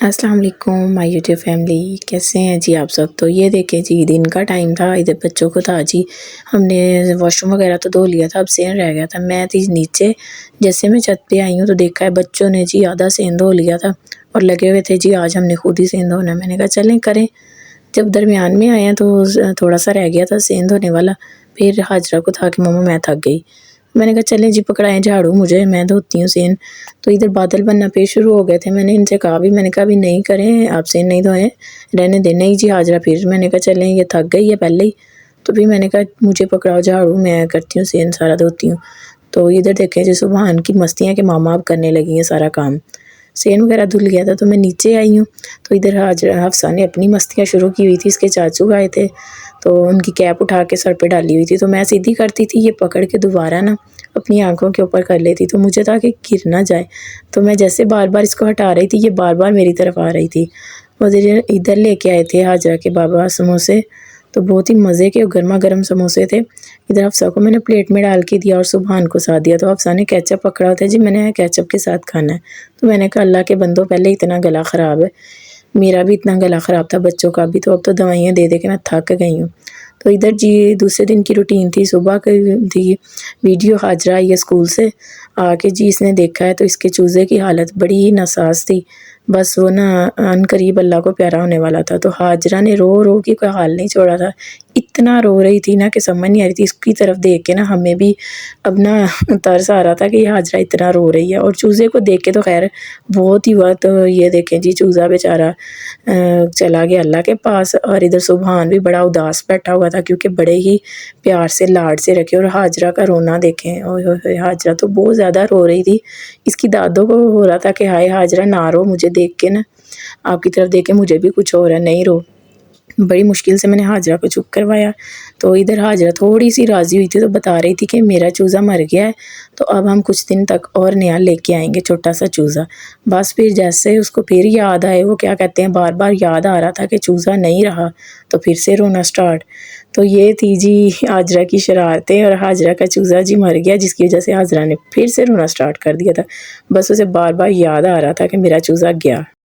السلام علیکم مائی YouTube family, کیسے ہیں جی آپ سب؟ تو یہ دیکھیں جی، دن کا ٹائم تھا، ادھر بچوں کو تھا جی، ہم نے واش روم وغیرہ تو دھو لیا تھا، اب سین رہ گیا تھا۔ میں تھی نیچے، جیسے میں چھت پہ آئی ہوں تو دیکھا ہے بچوں نے جی آدھا سین دھو لیا تھا اور لگے ہوئے تھے جی آج ہم نے خود ہی سین دھونا ہے۔ میں نے کہا چلیں کریں۔ جب درمیان میں آئے ہیں تو تھوڑا سا رہ گیا تھا سین دھونے والا، پھر حاجرہ کو تھا کہ مما میں تھک گئی، میں نے کہا چلیں جی پکڑائیں جھاڑو مجھے، میں دھوتی ہوں سین۔ تو ادھر بادل بننا پہ شروع ہو گئے تھے، میں نے ان سے کہا بھی، میں نے کہا بھی نہیں کریں آپ سین نہیں دھوئیں، رہنے دیں۔ نہیں جی حاجرہ، پھر میں نے کہا چلیں یہ تھک گئی ہے پہلے ہی، تو پھر میں نے کہا مجھے پکڑاؤ جھاڑو، میں کرتی ہوں سین سارا دھوتی ہوں۔ تو ادھر دیکھیں جی سبحان کی مستی کہ ماما اب کرنے لگی ہیں سارا کام۔ سین وغیرہ دھل گیا تھا تو میں نیچے آئی ہوں، تو ادھر حفصہ نے اپنی مستیاں شروع کی ہوئی تھی، اس کے چاچو آئے تھے تو ان کی کیپ اٹھا کے سر پہ ڈالی ہوئی تھی، تو میں سیدھی کرتی تھی، یہ پکڑ کے دوبارہ نا اپنی آنکھوں کے اوپر کر لیتی، تو مجھے تھا کہ گر نہ جائے، تو میں جیسے بار بار اس کو ہٹا رہی تھی یہ بار بار میری طرف آ رہی تھی۔ ادھر لے کے آئے تھے حاجرہ کے بابا سموسے، تو بہت ہی مزے کے گرما گرم سموسے تھے۔ ادھر حفصہ کو میں نے پلیٹ میں ڈال کے دیا اور سبحان کو ساتھ دیا، تو حفصہ نے کیچپ پکڑا ہوتا ہے جی، میں نے کیچپ کے ساتھ کھانا ہے، تو میں نے کہا اللہ کے بندوں پہلے اتنا گلا خراب ہے، میرا بھی اتنا گلا خراب تھا بچوں کا بھی، تو اب تو دوائیاں دے دے کے میں تھک گئی ہوں۔ تو ادھر جی دوسرے دن کی روٹین تھی، صبح کی تھی ویڈیو، حاجرہ آئی ہے اسکول سے آ کے جی اس نے دیکھا ہے تو اس کے چوزے کی حالت بڑی ہی ناساز تھی، بس وہ نا ان قریب اللہ کو پیارا ہونے والا تھا۔ تو حاجرہ نے رو رو کے کوئی حال نہیں چھوڑا تھا، اتنا رو رہی تھی نا کہ سمجھ نہیں آ رہی تھی، اس کی طرف دیکھ کے نا ہمیں بھی اب نا ترس آ رہا تھا کہ یہ حاجرہ اتنا رو رہی ہے، اور چوزے کو دیکھ کے تو خیر بہت ہی وقت، یہ دیکھیں جی چوزا بیچارہ چلا گیا اللہ کے پاس، اور ادھر سبحان بھی بڑا اداس بیٹھا ہوا تھا کیونکہ بڑے ہی پیار سے لاڈ سے رکھے، اور حاجرہ کا رونا دیکھیں، اوئے ہوئے حاجرہ تو بہت زیادہ رو رہی تھی، اس کی دادوں کو ہو رہا تھا کہ ہائے حاجرہ نہ رو، مجھے دیکھ کے نا آپ کی طرف دیکھ کے مجھے بھی کچھ ہو رہا ہے، نہیں رو۔ بڑی مشکل سے میں نے حاجرہ کو چپ کروایا، تو ادھر حاجرہ تھوڑی سی راضی ہوئی تھی، تو بتا رہی تھی کہ میرا چوزا مر گیا ہے، تو اب ہم کچھ دن تک اور نیا لے کے آئیں گے چھوٹا سا چوزا۔ بس پھر جیسے اس کو پھر یاد آئے، وہ کیا کہتے ہیں بار بار یاد آ رہا تھا کہ چوزا نہیں رہا، تو پھر سے رونا سٹارٹ۔ تو یہ تھی جی حاجرہ کی شرارتیں، اور حاجرہ کا چوزا جی مر گیا، جس کی وجہ سے حاجرہ نے پھر سے رونا سٹارٹ کر دیا تھا، بس اسے بار بار یاد آ رہا تھا کہ میرا چوزا گیا۔